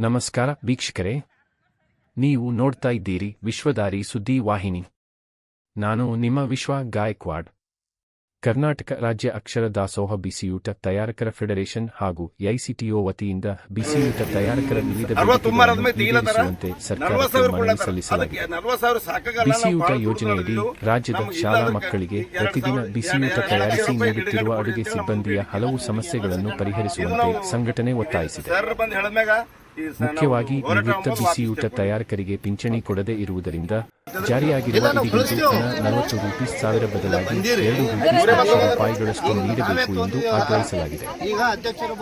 ನಮಸ್ಕಾರ ವೀಕ್ಷಕರೇ, ನೀವು ನೋಡ್ತಾ ಇದ್ದೀರಿ ವಿಶ್ವದಾರಿ ಸುದ್ದಿ ವಾಹಿನಿ. ನಾನು ನಿಮ್ಮ ವಿಶ್ವ ಗಾಯಕ್ವಾಡ್. ಕರ್ನಾಟಕ ರಾಜ್ಯ ಅಕ್ಷರ ದಾಸೋಹ ಬಿಸಿಯೂಟ ತಯಾರಕರ ಫೆಡರೇಷನ್ ಹಾಗೂ ಎಐಸಿಟಿಒ ವತಿಯಿಂದ ಬಿಸಿಯೂಟ ತಯಾರಕರ ವಿವಿಧ ಬೇಡಿಕೆಗಳನ್ನು ಈಡೇರಿಸುವಂತೆ ಸರ್ಕಾರಕ್ಕೆ ಮನವಿ ಸಲ್ಲಿಸಲಾಗಿದೆ. ಬಿಸಿಯೂಟ ಯೋಜನೆಯಡಿ ರಾಜ್ಯದ ಶಾಲಾ ಮಕ್ಕಳಿಗೆ ಪ್ರತಿದಿನ ಬಿಸಿಯೂಟ ತಯಾರಿಸಿ ನೀಡುತ್ತಿರುವ ಅಡುಗೆ ಸಿಬ್ಬಂದಿಯ ಹಲವು ಸಮಸ್ಯೆಗಳನ್ನು ಪರಿಹರಿಸುವಂತೆ ಸಂಘಟನೆ ಒತ್ತಾಯಿಸಿದೆ. ಮುಖ್ಯವಾಗಿ ನಿವೃತ್ತ ಬಿಸಿಯೂಟ ತಯಾರಕರಿಗೆ ಪಿಂಚಣಿ ಕೊಡದೇ ಇರುವುದರಿಂದ ಜಾರಿಯಾಗಿರುವ ಇದಿಗಿಂದು ಹಣ 40 ರೂಪಾಯಿ ಬದಲಾಗಿ 2 ರೂಪಾಯಿಗಳಷ್ಟು ನೀಡಬೇಕು ಎಂದು ಆಗ್ರಹಿಸಲಾಗಿದೆ.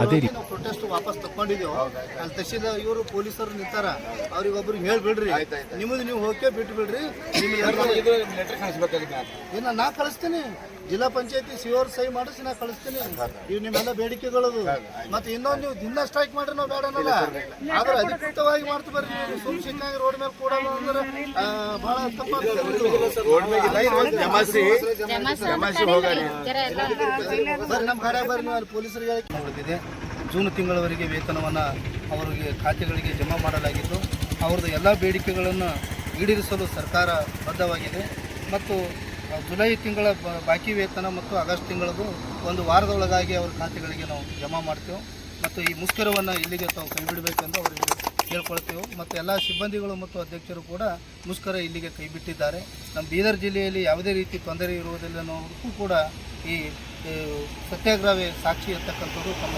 ಅದೇ ರೀತಿ ಪ್ರೊಟೆಸ್ಟ್ ವಾಪಸ್ ತಗೊಂಡಿದ್ದೇವೆ. ಅಲ್ಲಿ ತಹಶೀಲ್ದಾರ್ ಇವರು ಪೊಲೀಸರು ನಿಂತಾರ, ಅವ್ರಿಗೆ ಒಬ್ರಿಗೆ ಹೇಳ್ಬಿಡ್ರಿ, ನಿಮ್ಮದು ನೀವು ಹೋಗೇ ಬಿಟ್ಟು ಬಿಡ್ರಿ. ಏನ ನಾ ಕಳಿಸ್ತೀನಿ, ಜಿಲ್ಲಾ ಪಂಚಾಯತಿ ಸಿಒರ್ ಸಹಿ ಮಾಡಿಸಿ ನಾ ಕಳಿಸ್ತೀನಿ. ಇವು ನಿಮ್ಮೆಲ್ಲ ಬೇಡಿಕೆಗಳದು. ಮತ್ತೆ ಇನ್ನೊಂದು ನೀವು ದಿನ ಸ್ಟ್ರೈಕ್ ಮಾಡ್ರಿ, ನಾವು ಬೇಡ ಅನ್ನಲ್ಲ, ಆದ್ರೆ ಅಧಿಕೃತವಾಗಿ ಮಾಡ್ತು ಬರ್ರಿ. ಸುಮ್ ಸಿಕ್ಕಾಗಿ ರೋಡ್ ಮೇಲೆ ಕೂಡ ಅಂದ್ರೆ ಬಹಳ ತಪ್ಪಾಗ್ತದೆ. ನಮ್ಮ ಕಡೆ ಬರ್ರಿ, ನೀವು ಅಲ್ಲಿ ಪೊಲೀಸರಿಗೆ ನೋಡಿದೆ. ಜೂನ್ ತಿಂಗಳವರೆಗೆ ವೇತನವನ್ನು ಅವರಿಗೆ ಖಾತೆಗಳಿಗೆ ಜಮಾ ಮಾಡಲಾಗಿದ್ದು, ಅವ್ರದ್ದು ಎಲ್ಲ ಬೇಡಿಕೆಗಳನ್ನು ಈಡೇರಿಸಲು ಸರ್ಕಾರ ಬದ್ಧವಾಗಿದೆ. ಮತ್ತು ಜುಲೈ ತಿಂಗಳ ಬಾಕಿ ವೇತನ ಮತ್ತು ಆಗಸ್ಟ್ ತಿಂಗಳದು ಒಂದು ವಾರದೊಳಗಾಗಿ ಅವ್ರ ಖಾತೆಗಳಿಗೆ ನಾವು ಜಮಾ ಮಾಡ್ತೇವೆ. ಮತ್ತು ಈ ಮುಷ್ಕರವನ್ನು ಇಲ್ಲಿಗೆ ತಾವು ಕೈಬಿಡಬೇಕೆಂದು ಅವರಿಗೆ ಕೇಳ್ಕೊಳ್ತೇವೆ. ಮತ್ತು ಎಲ್ಲ ಸಿಬ್ಬಂದಿಗಳು ಮತ್ತು ಅಧ್ಯಕ್ಷರು ಕೂಡ ಮುಷ್ಕರ ಇಲ್ಲಿಗೆ ಕೈಬಿಟ್ಟಿದ್ದಾರೆ. ನಮ್ಮ ಬೀದರ್ ಜಿಲ್ಲೆಯಲ್ಲಿ ಯಾವುದೇ ರೀತಿ ತೊಂದರೆ ಇರುವುದಿಲ್ಲ ಅನ್ನೋದಕ್ಕೂ ಕೂಡ ಈ ಸತ್ಯಾಗ್ರಹವೇ ಸಾಕ್ಷಿ ಇರ್ತಕ್ಕಂಥದ್ದು ತಮ್ಮ